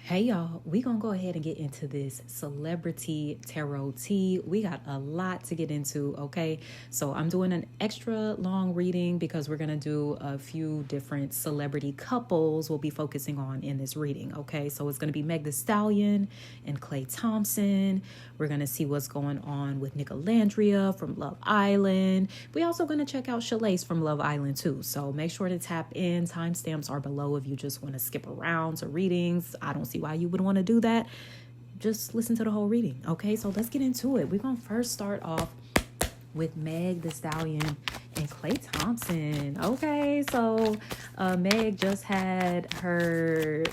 Hey y'all, we gonna go ahead and get into this celebrity tarot tea. We got a lot to get into, okay? So I'm doing an extra long reading because we're gonna do a few different celebrity couples we'll be focusing on in this reading, okay? So it's gonna be Meg the Stallion and Klay Thompson. We're gonna see what's going on with Nicolandria from Love Island. We also gonna check out Chellace from Love Island too. So make sure to tap in. Timestamps are below if you just want to skip around to readings. I don't see why you would want to do that. Just listen to the whole reading, okay? So let's get into it. We're gonna first start off with Meg the Stallion and Klay Thompson. Okay, so Meg just had her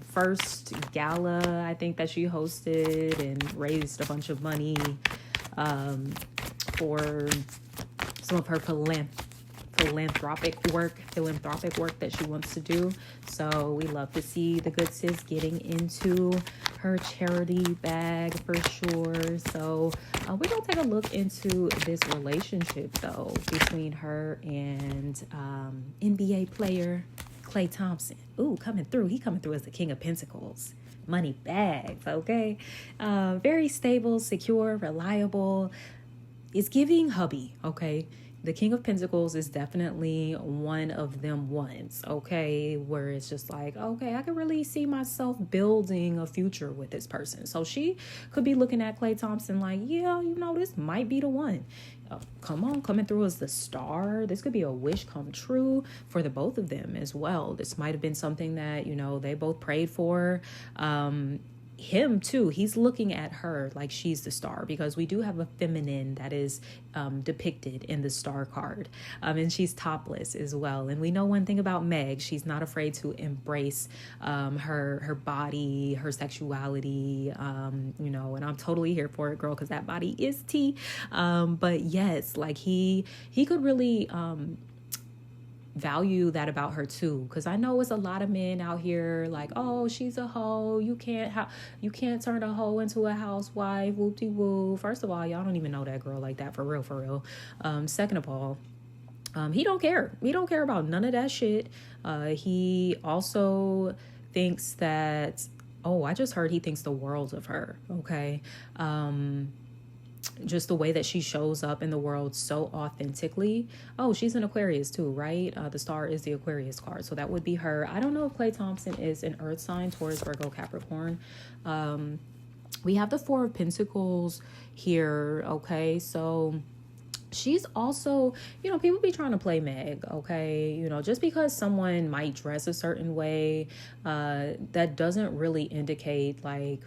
first gala, I think, that she hosted and raised a bunch of money for some of her philanthropic work that she wants to do. So we love to see the good sis getting into her charity bag for sure. So we're gonna take a look into this relationship though between her and NBA player Klay Thompson. Ooh, coming through. He coming through as the King of Pentacles. Money bags, okay? Very stable, secure, reliable. It's giving hubby, okay? The King of Pentacles is definitely one of them ones, okay? Where it's just like, okay, I can really see myself building a future with this person. So she could be looking at Klay Thompson like, yeah, you know, this might be the one. Come on, coming through as the star. This could be a wish come true for the both of them as well. This might have been something that, you know, they both prayed for. Him too, he's looking at her like she's the star, because we do have a feminine that is depicted in the star card, and she's topless as well. And we know one thing about Meg: she's not afraid to embrace her body, her sexuality, you know, and I'm totally here for it, girl, because that body is tea. But yes, like he could really value that about her too, because I know it's a lot of men out here like, oh, she's a hoe, you can't turn a hoe into a housewife, whoop-de-woo. First of all, y'all don't even know that girl like that, for real. Second of all, he don't care about none of that shit. He also thinks that, I just heard he thinks the world of her, okay? Just the way that she shows up in the world so authentically. Oh, she's an Aquarius too, right? The star is the Aquarius card, so that would be her. I don't know if Klay Thompson is an earth sign: Taurus, Virgo, Capricorn. We have the Four of Pentacles here, okay? So she's also, you know, people be trying to play Meg, okay? You know, just because someone might dress a certain way, that doesn't really indicate, like,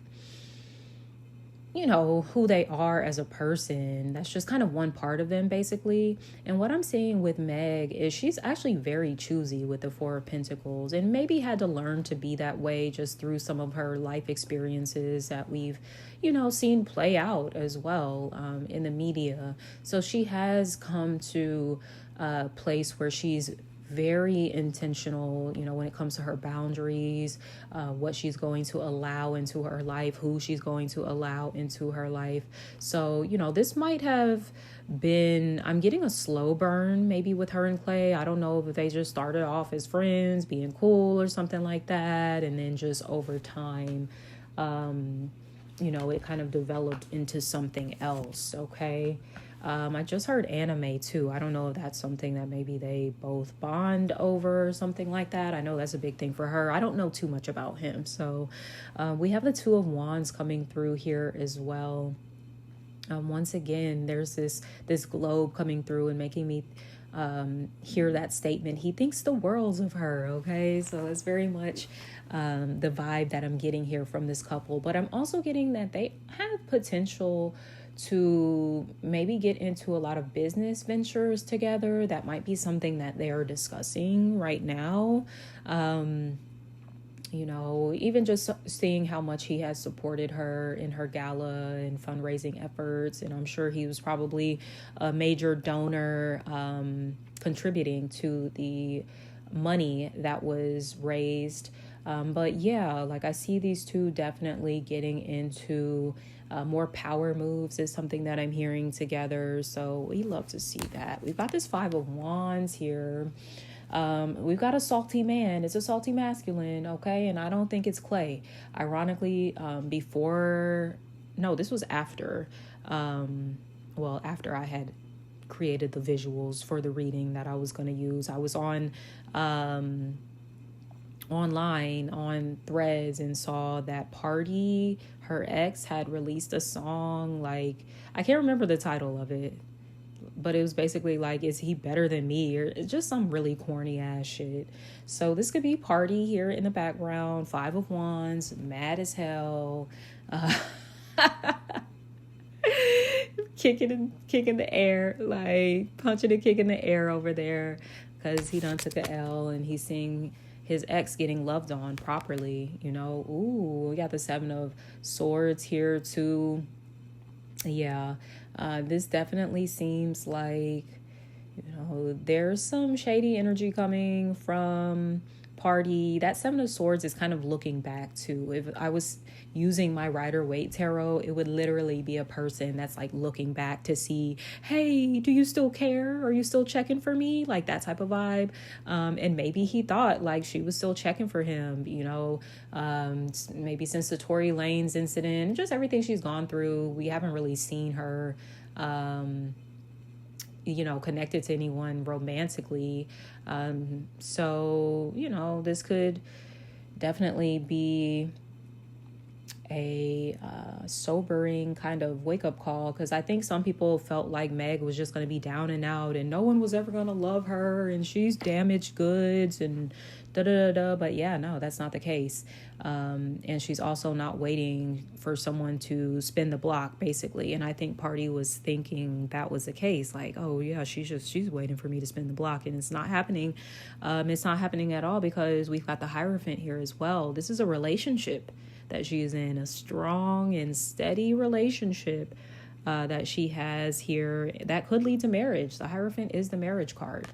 you know, who they are as a person. That's just kind of one part of them, basically. And what I'm seeing with Meg is she's actually very choosy with the Four of Pentacles, and maybe had to learn to be that way just through some of her life experiences that we've, you know, seen play out as well in the media. So she has come to a place where she's very intentional, you know, when it comes to her boundaries, what she's going to allow into her life, who she's going to allow into her life. So, you know, this might have been, I'm getting a slow burn maybe with her and Klay. I don't know if they just started off as friends, being cool or something like that, and then just over time, you know, it kind of developed into something else, okay? I just heard anime too. I don't know if that's something that maybe they both bond over or something like that. I know that's a big thing for her. I don't know too much about him. So we have the Two of Wands coming through here as well. Once again, there's this globe coming through and making me hear that statement. He thinks the world of her, okay? So it's very much the vibe that I'm getting here from this couple. But I'm also getting that they have potential to maybe get into a lot of business ventures together. That might be something that they are discussing right now. You know, even just seeing how much he has supported her in her gala and fundraising efforts. And I'm sure he was probably a major donor, contributing to the money that was raised. But yeah, like I see these two definitely getting into more power moves is something that I'm hearing together. So we love to see that. We've got this Five of Wands here. We've got a salty man. It's a salty masculine, okay? And I don't think it's Klay. Ironically, this was after, after I had created the visuals for the reading that I was going to use. I was on online on Threads and saw that Party, her ex, had released a song. Like, I can't remember the title of it, but it was basically like, is he better than me? Or it's just some really corny ass shit. So this could be Party here in the background, 5 of Wands, mad as hell, kicking the air, like punching and kicking the air over there because he done took a L and he's seeing his ex getting loved on properly, you know. Ooh, we got the 7 of Swords here too. Yeah, this definitely seems like, you know, there's some shady energy coming from Party. That 7 of Swords is kind of looking back too. If I was using my Rider-Waite tarot, it would literally be a person that's like looking back to see, hey, do you still care? Are you still checking for me? Like that type of vibe. And maybe he thought like she was still checking for him, you know, maybe since the Tory Lanez incident, just everything she's gone through. We haven't really seen her, you know, connected to anyone romantically. So, you know, this could definitely be a sobering kind of wake-up call, because I think some people felt like Meg was just going to be down and out and no one was ever going to love her and she's damaged goods and da-da-da-da. But yeah, no, that's not the case. And she's also not waiting for someone to spin the block, basically. And I think Party was thinking that was the case. Like, oh yeah, she's waiting for me to spin the block, and it's not happening. It's not happening at all, because we've got the Hierophant here as well. This is a relationship that she is in, a strong and steady relationship that she has here that could lead to marriage. The Hierophant is the marriage card.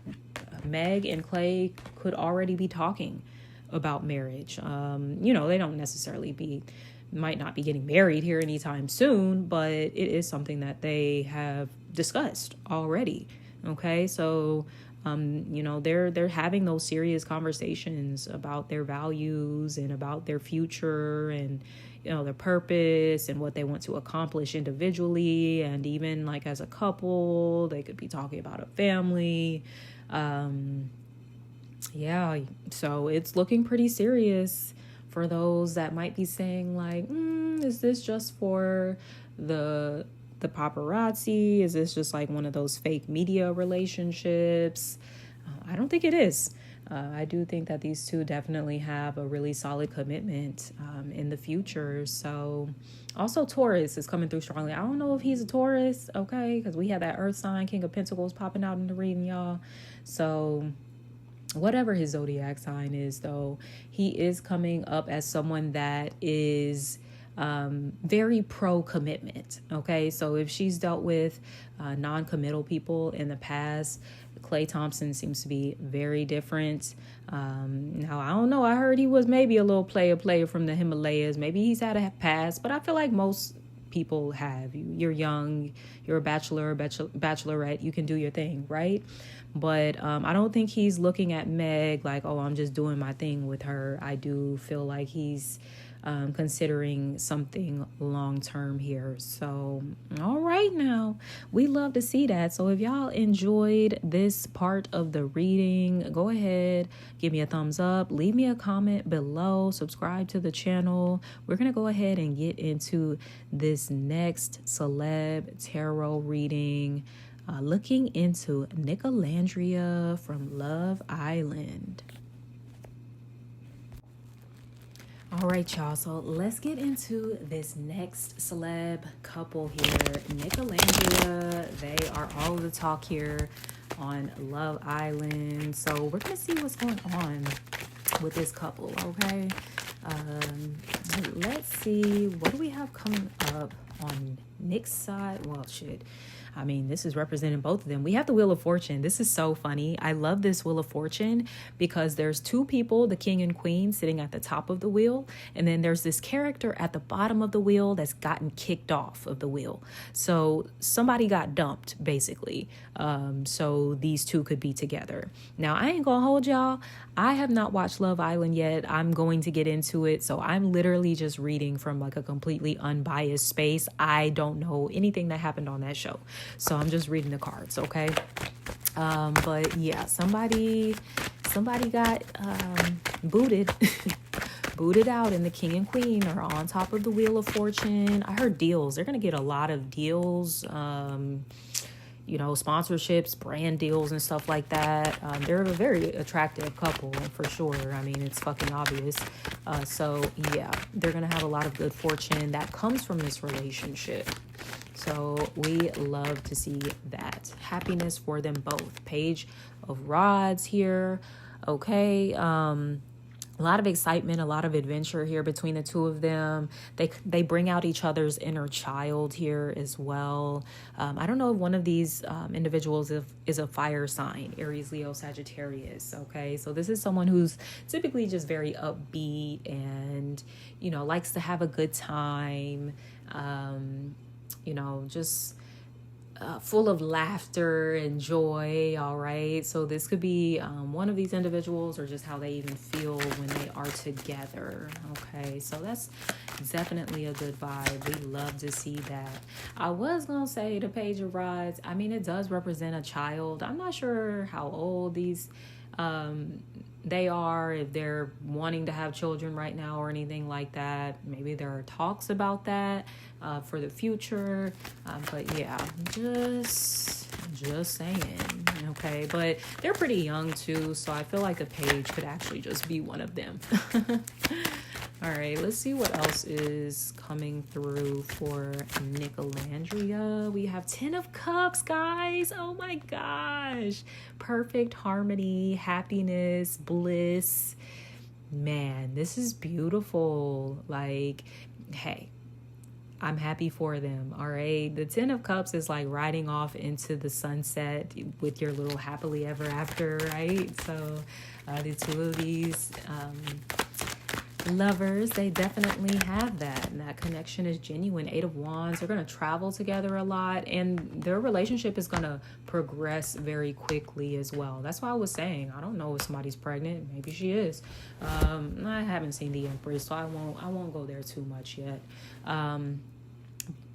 Meg and Klay could already be talking about marriage. You know, they don't necessarily might not be getting married here anytime soon, but it is something that they have discussed already. Okay, so you know, they're having those serious conversations about their values and about their future and, you know, their purpose and what they want to accomplish individually, and even like as a couple. They could be talking about a family. Yeah, so it's looking pretty serious for those that might be saying like, is this just for the paparazzi? Is this just like one of those fake media relationships? I don't think it is. I do think that these two definitely have a really solid commitment in the future. So also Taurus is coming through strongly. I don't know if he's a Taurus, okay, because we had that Earth sign, King of Pentacles, popping out in the reading, y'all. So whatever his zodiac sign is, though, he is coming up as someone that is very pro-commitment. Okay, so if she's dealt with non-committal people in the past, Klay Thompson seems to be very different. Now, I don't know. I heard he was maybe a little player from the Himalayas. Maybe he's had a past, but I feel like most people have. You're young, you're a bachelorette, you can do your thing, right? But I don't think he's looking at Meg like, oh, I'm just doing my thing with her. I do feel like he's considering something long-term here. So, all right, now, we love to see that. So if y'all enjoyed this part of the reading, go ahead, give me a thumbs up, leave me a comment below, subscribe to the channel. We're going to go ahead and get into this next celeb tarot reading, looking into Nicolandria from Love Island. All right, y'all, so let's get into this next celeb couple here. Nicolandria, they are all the talk here on Love Island. So we're going to see what's going on with this couple, okay? Let's see, what do we have coming up on Nick's side? Well, shit, I mean, this is representing both of them. We have the Wheel of Fortune. This is so funny. I love this Wheel of Fortune because there's two people, the king and queen, sitting at the top of the wheel. And then there's this character at the bottom of the wheel that's gotten kicked off of the wheel. So somebody got dumped, basically. So these two could be together. Now, I ain't gonna hold y'all. I have not watched Love Island yet. I'm going to get into it. So I'm literally just reading from like a completely unbiased space. I don't know anything that happened on that show. So I'm just reading the cards, okay? But yeah, somebody got booted. Booted out, and the king and queen are on top of the Wheel of Fortune. I heard deals. They're going to get a lot of deals. Sponsorships, brand deals and stuff like that. They're a very attractive couple for sure. I mean, it's fucking obvious. So yeah, they're going to have a lot of good fortune that comes from this relationship. So we love to see that. Happiness for them both. Page of Rods here. Okay. A lot of excitement, a lot of adventure here between the two of them. They bring out each other's inner child here as well. I don't know if one of these individuals is a fire sign, Aries, Leo, Sagittarius. Okay, so this is someone who's typically just very upbeat and, likes to have a good time. Just full of laughter and joy. All right, so this could be one of these individuals, or just how they even feel when they are together. Okay, so that's definitely a good vibe. We love to see that. I was gonna say the Page of Rods, I mean, it does represent a child. I'm not sure how old these they are, if they're wanting to have children right now or anything like that. Maybe there are talks about that for the future. But yeah, just saying. Okay, but they're pretty young too, so I feel like the page could actually just be one of them. All right, let's see what else is coming through for Nicolandria. We have 10 of Cups, guys. Oh my gosh. Perfect harmony, happiness, bliss. Man, this is beautiful. Like, hey, I'm happy for them. All right. The 10 of Cups is like riding off into the sunset with your little happily ever after, right? So the two of these lovers, they definitely have that, and that connection is genuine. 8 of Wands, they're going to travel together a lot, and their relationship is going to progress very quickly as well. That's why I was saying, I don't know if somebody's pregnant. Maybe she is. I haven't seen the Empress, so I won't go there too much yet.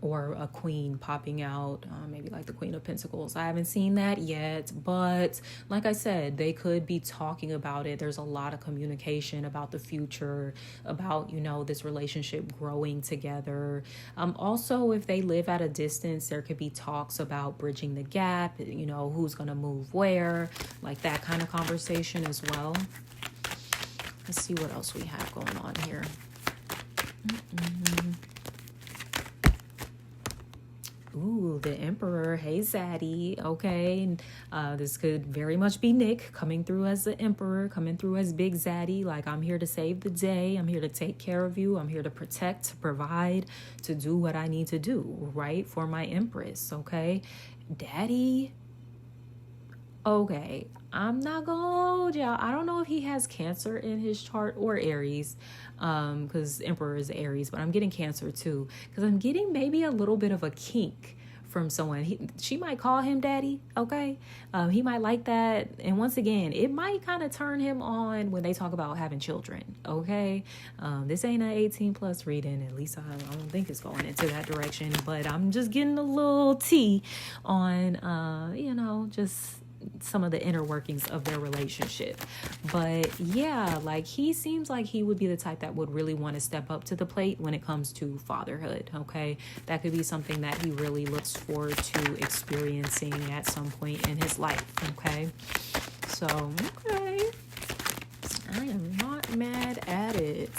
Or a queen popping out, maybe like the Queen of Pentacles. I haven't seen that yet, but like I said, they could be talking about it. There's a lot of communication about the future, about, this relationship growing together. Also, if they live at a distance, there could be talks about bridging the gap, who's going to move where, like that kind of conversation as well. Let's see what else we have going on here. Ooh, the Emperor. Hey, Zaddy. Okay. This could very much be Nick coming through as the Emperor, coming through as Big Zaddy. Like, I'm here to save the day. I'm here to take care of you. I'm here to protect, to provide, to do what I need to do, right? For my Empress. Okay. Daddy. Okay. I'm not gonna hold y'all. I don't know if he has Cancer in his chart or Aries, because Emperor is Aries, but I'm getting Cancer too, because I'm getting maybe a little bit of a kink from someone. She might call him daddy, okay? He might like that, and once again, it might kind of turn him on when they talk about having children, okay? This ain't an 18 plus reading, at least I don't think it's going into that direction, but I'm just getting a little tea on, just some of the inner workings of their relationship. But yeah, like, he seems like he would be the type that would really want to step up to the plate when it comes to fatherhood. Okay, that could be something that he really looks forward to experiencing at some point in his life. Okay, so okay, I am not mad at it.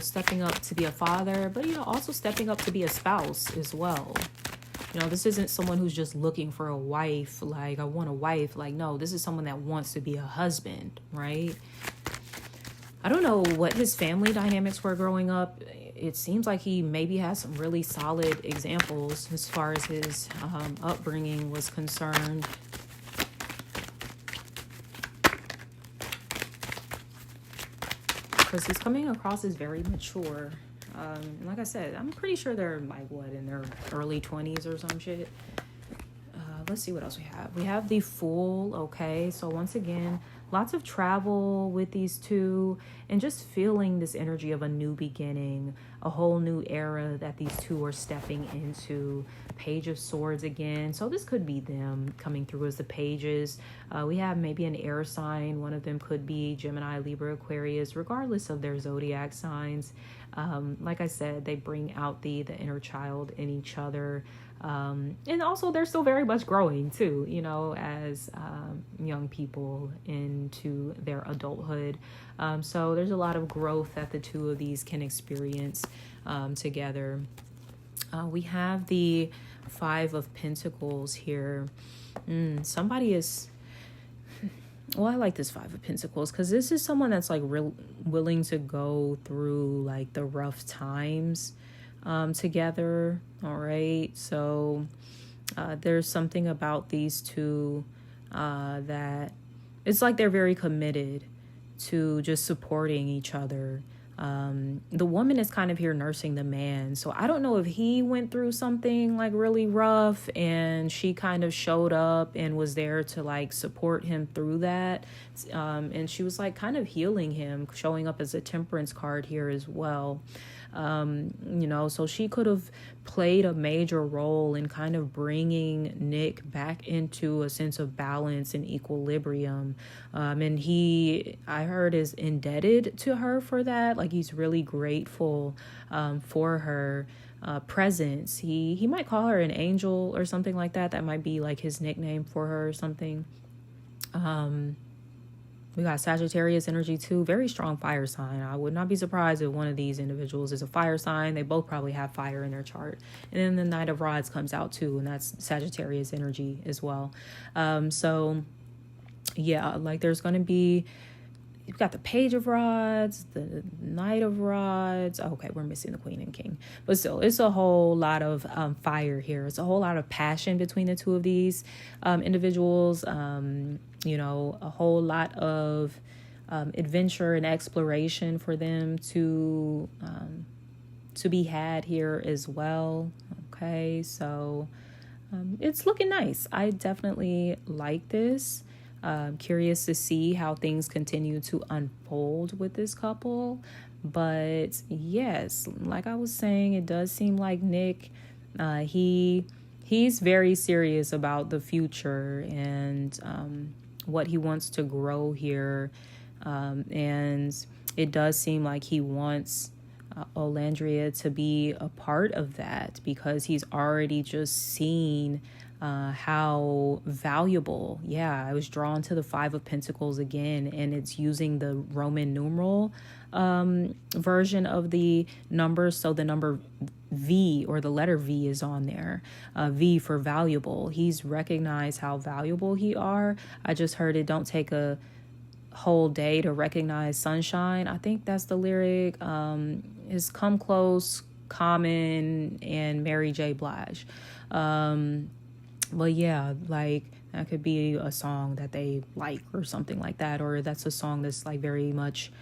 Stepping up to be a father, but also stepping up to be a spouse as well. This isn't someone who's just looking for a wife, like, I want a wife. Like, no, this is someone that wants to be a husband, right? I don't know what his family dynamics were growing up. it seems like he maybe has some really solid examples as far as his upbringing was concerned. Because he's coming across as very mature. Like I said, I'm pretty sure they're like, what, in their early 20s or some shit. Let's see what else we have. We have the Fool, okay? So once again, lots of travel with these two and just feeling this energy of a new beginning, a whole new era that these two are stepping into. Page of Swords again. So this could be them coming through as the pages. We have maybe an air sign. One of them could be Gemini, Libra, Aquarius, regardless of their zodiac signs. Like I said, they bring out the inner child in each other. And also they're still very much growing too, you know, as young people into their adulthood. So there's a lot of growth that the two of these can experience together. We have the Five of Pentacles here. Somebody is... Well, I like this Five of Pentacles because this is someone that's like willing to go through like the rough times together. All right. So there's something about these two that it's like they're very committed to just supporting each other. The woman is kind of here nursing the man. So I don't know if he went through something like really rough and she kind of showed up and was there to like support him through that. And she was like kind of healing him, showing up as a Temperance card here as well. You know, so she could have played a major role in kind of bringing Nick back into a sense of balance and equilibrium. And he, I heard, is indebted to her for that. Like he's really grateful for her presence. He might call her an angel or something like that. That might be like his nickname for her or something. We got Sagittarius energy too. Very strong fire sign. I would not be surprised if one of these individuals is a fire sign. They both probably have fire in their chart. And then the Knight of Rods comes out too, and that's Sagittarius energy as well. So yeah, like there's going to be, you've got the Page of Rods, the Knight of Rods. Okay, we're missing the Queen and King. But still, it's a whole lot of fire here. It's a whole lot of passion between the two of these individuals. You know, a whole lot of adventure and exploration for them to be had here as well. Okay, so it's looking nice. I definitely like this. Curious to see how things continue to unfold with this couple. But yes, like I was saying, it does seem like Nick, he's very serious about the future and what he wants to grow here. And it does seem like he wants Nicolandria to be a part of that because he's already just seen how valuable. Yeah, I was drawn to the Five of Pentacles again, and it's using the Roman numeral version of the numbers. So the number V, or the letter V, is on there. V for valuable. He's recognized how valuable he are. I just heard it don't take a whole day to recognize sunshine. I think that's the lyric. Is Come Close, Common, and Mary J. Blige. But yeah, like that could be a song that they like or something like that, or that's a song that's like very much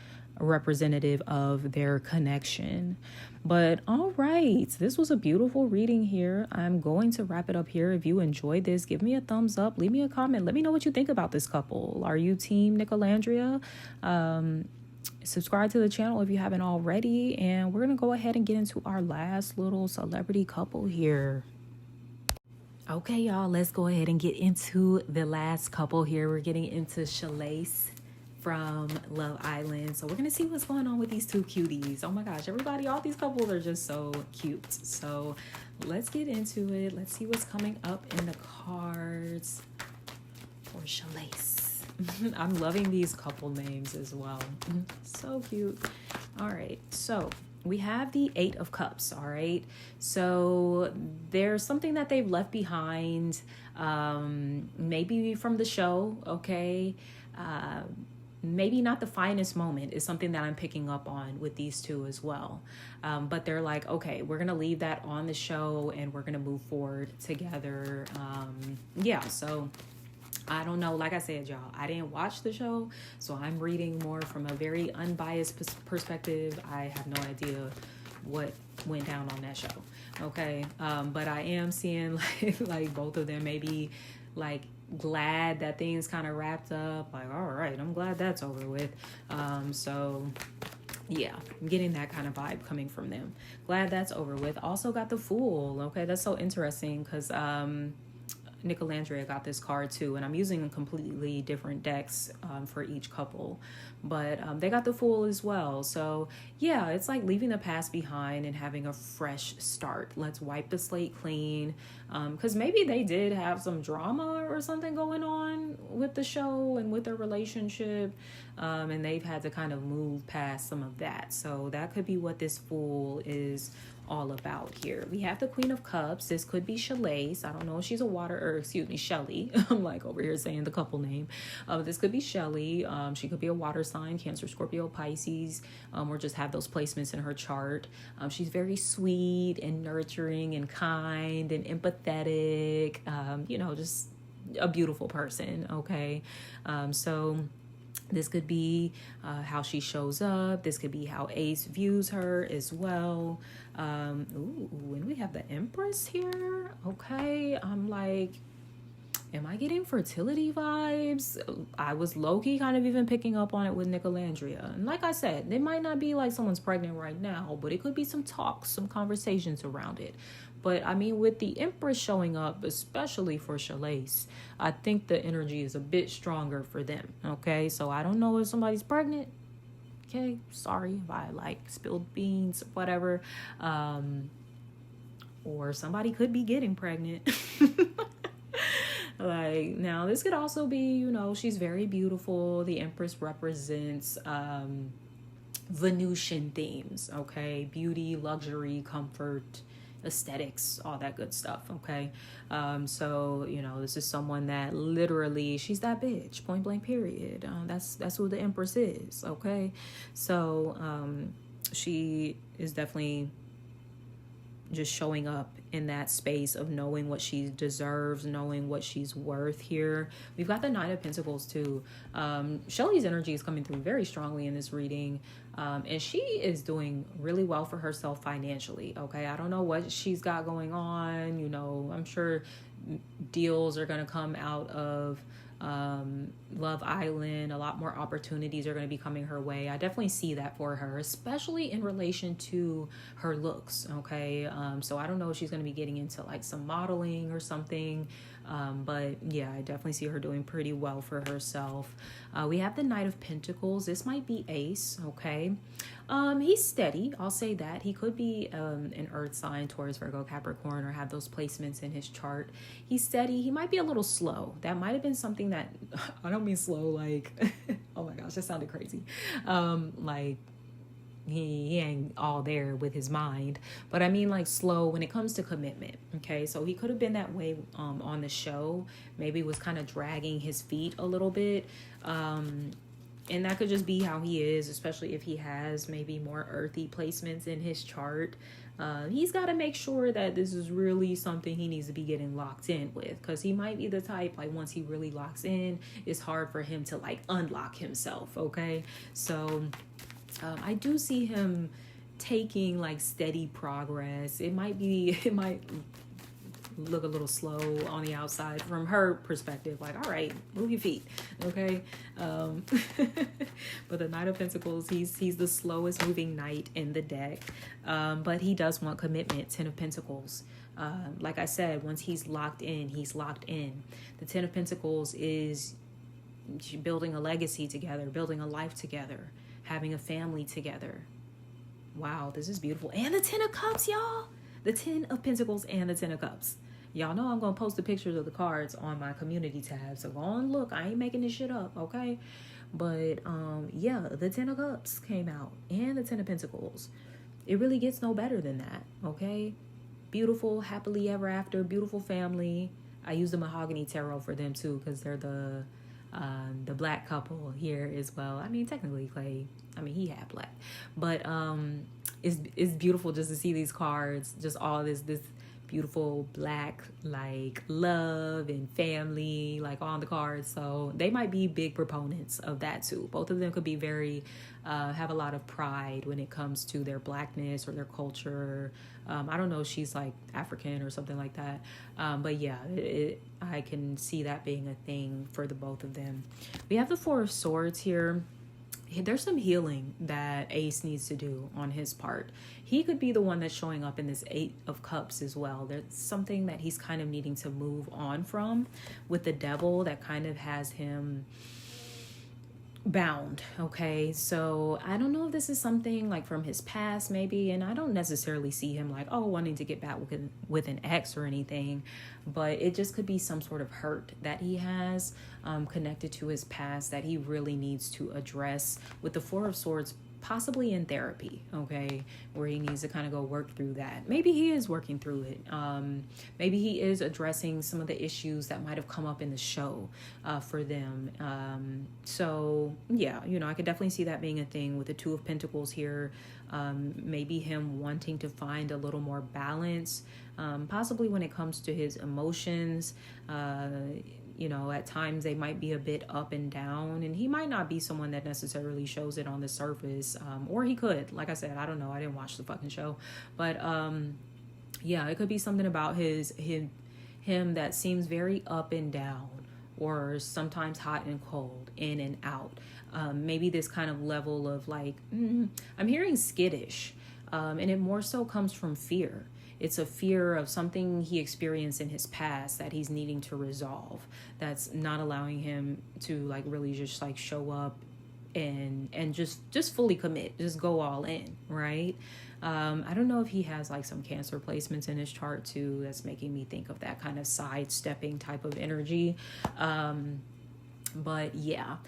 representative of their connection. But all right, this was a beautiful reading here. I'm going to wrap it up here. If you enjoyed this, give me a thumbs up, leave me a comment, let me know what you think about this couple. Are you team Nicolandria? Subscribe to the channel if you haven't already, and we're gonna go ahead and get into our last little celebrity couple here. Okay, y'all, let's go ahead and get into the last couple here. We're getting into Chellace from Love Island. So we're going to see what's going on with these two cuties. Oh my gosh, everybody, all these couples are just so cute. So let's get into it. Let's see what's coming up in the cards for Chellace. I'm loving these couple names as well. So cute. All right, so we have the Eight of Cups. All right, so there's something that they've left behind, maybe from the show. Okay, maybe not the finest moment is something that I'm picking up on with these two as well. But they're like, okay, we're going to leave that on the show and we're going to move forward together. Yeah, so I don't know. Like I said, y'all, I didn't watch the show, so I'm reading more from a very unbiased perspective. I have no idea what went down on that show. Okay. But I am seeing like both of them maybe like glad that things kind of wrapped up. Like, all right, I'm glad that's over with. So yeah, I'm getting that kind of vibe coming from them. Glad that's over with. Also got the Fool. Okay, that's so interesting because Nicolandria got this card too, and I'm using completely different decks for each couple, but they got the Fool as well. So yeah, it's like leaving the past behind and having a fresh start. Let's wipe the slate clean, because maybe they did have some drama or something going on with the show and with their relationship, and they've had to kind of move past some of that. So that could be what this Fool is all about here. We have the Queen of Cups. This could be Chellace. I don't know if she's a water, or excuse me, Shelly. I'm like over here saying the couple name. This could be Shelly. She could be a water sign, Cancer, Scorpio, Pisces, or just have those placements in her chart. She's very sweet and nurturing and kind and empathetic. Just a beautiful person. Okay. So this could be how she shows up. This could be how Ace views her as well. And we have the Empress here. Okay, I'm like, am I getting fertility vibes? I was low-key kind of even picking up on it with Nicolandria. And like I said, it might not be like someone's pregnant right now, but it could be some talks, some conversations around it. But I mean, with the Empress showing up, especially for Chellace, I think the energy is a bit stronger for them. Okay, so I don't know if somebody's pregnant. Okay, sorry if I like spilled beans, whatever. Or somebody could be getting pregnant. Like, now this could also be, she's very beautiful. The Empress represents Venusian themes. Okay, beauty, luxury, comfort, aesthetics, all that good stuff. Okay. So this is someone that literally, she's that bitch, point blank period. That's who the Empress is. Okay. So she is definitely just showing up in that space of knowing what she deserves, knowing what she's worth here. We've got the Nine of Pentacles too. Shelly's energy is coming through very strongly in this reading. And she is doing really well for herself financially. Okay. I don't know what she's got going on. I'm sure deals are going to come out of Love Island. A lot more opportunities are going to be coming her way. I definitely see that for her, especially in relation to her looks. Okay. So I don't know if she's going to be getting into like some modeling or something. But yeah, I definitely see her doing pretty well for herself. We have the Knight of Pentacles. This might be Ace. Okay. He's steady. I'll say that. He could be an earth sign, Taurus, Virgo, Capricorn, or have those placements in his chart. He's steady. He might be a little slow. That might have been something that, I don't mean slow like, oh my gosh, that sounded crazy. Like he ain't all there with his mind, but I mean like slow when it comes to commitment. Okay, so he could have been that way on the show. Maybe was kind of dragging his feet a little bit. And that could just be how he is, especially if he has maybe more earthy placements in his chart. He's got to make sure that this is really something he needs to be getting locked in with, because he might be the type, like once he really locks in, it's hard for him to like unlock himself. Okay, so I do see him taking like steady progress. It might look a little slow on the outside from her perspective, like, all right, move your feet. Okay. But the Knight of Pentacles, he's the slowest moving knight in the deck. But he does want commitment. Ten of Pentacles. Like I said, once he's locked in, he's locked in. The Ten of Pentacles is building a legacy together, building a life together, having a family together. Wow, this is beautiful. And the Ten of Cups, y'all. The Ten of Pentacles and the Ten of Cups. Y'all know I'm going to post the pictures of the cards on my community tab. So go on, look. I ain't making this shit up, okay? But, yeah, the Ten of Cups came out. And the Ten of Pentacles. It really gets no better than that, okay? Beautiful, happily ever after, beautiful family. I use the Mahogany Tarot for them, too, because they're the the black couple here as well. I mean, technically Klay, I mean, he had black, but it's beautiful just to see these cards, just all this beautiful black, like, love and family, like, on the cards. So they might be big proponents of that too. Both of them could be very have a lot of pride when it comes to their blackness or their culture. I don't know if she's like African or something like that, but yeah, I can see that being a thing for the both of them. We have the Four of Swords here. There's some healing that Ace needs to do on his part. He could be the one that's showing up in this Eight of Cups as well. There's something that he's kind of needing to move on from with the Devil that kind of has him bound. Okay, so I don't know if this is something like from his past maybe, and I don't necessarily see him like, oh, wanting to get back with an ex or anything, but it just could be some sort of hurt that he has connected to his past that he really needs to address with the Four of Swords, possibly in therapy, okay, where he needs to kind of go work through that. Maybe he is working through it. Maybe he is addressing some of the issues that might have come up in the show for them. So yeah, you know, I could definitely see that being a thing with the Two of Pentacles here. Maybe him wanting to find a little more balance, possibly when it comes to his emotions. You know, at times they might be a bit up and down, and he might not be someone that necessarily shows it on the surface, or he could. Like I said, I don't know, I didn't watch the fucking show, but yeah, it could be something about him that seems very up and down, or sometimes hot and cold, in and out. Maybe this kind of level of like, I'm hearing skittish, and it more so comes from fear. It's a fear of something he experienced in his past that he's needing to resolve, that's not allowing him to like really just like show up and just fully commit, just go all in, right? I don't know if he has like some Cancer placements in his chart too, that's making me think of that kind of sidestepping type of energy. But yeah,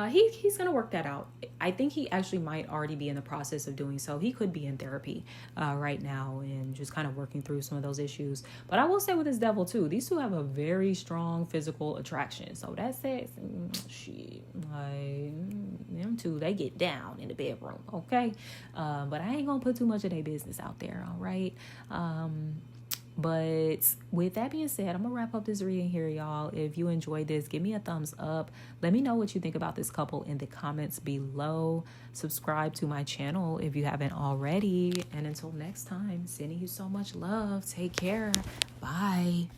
he's gonna work that out. I think he actually might already be in the process of doing so. He could be in therapy right now and just kind of working through some of those issues. But I will say with this Devil too, these two have a very strong physical attraction. So that says, shit, like, them two, they get down in the bedroom, okay? But I ain't gonna put too much of their business out there, all right? But with that being said, I'm gonna wrap up this reading here, y'all. If you enjoyed this, give me a thumbs up. Let me know what you think about this couple in the comments below. Subscribe to my channel if you haven't already. And until next time, sending you so much love. Take care. Bye.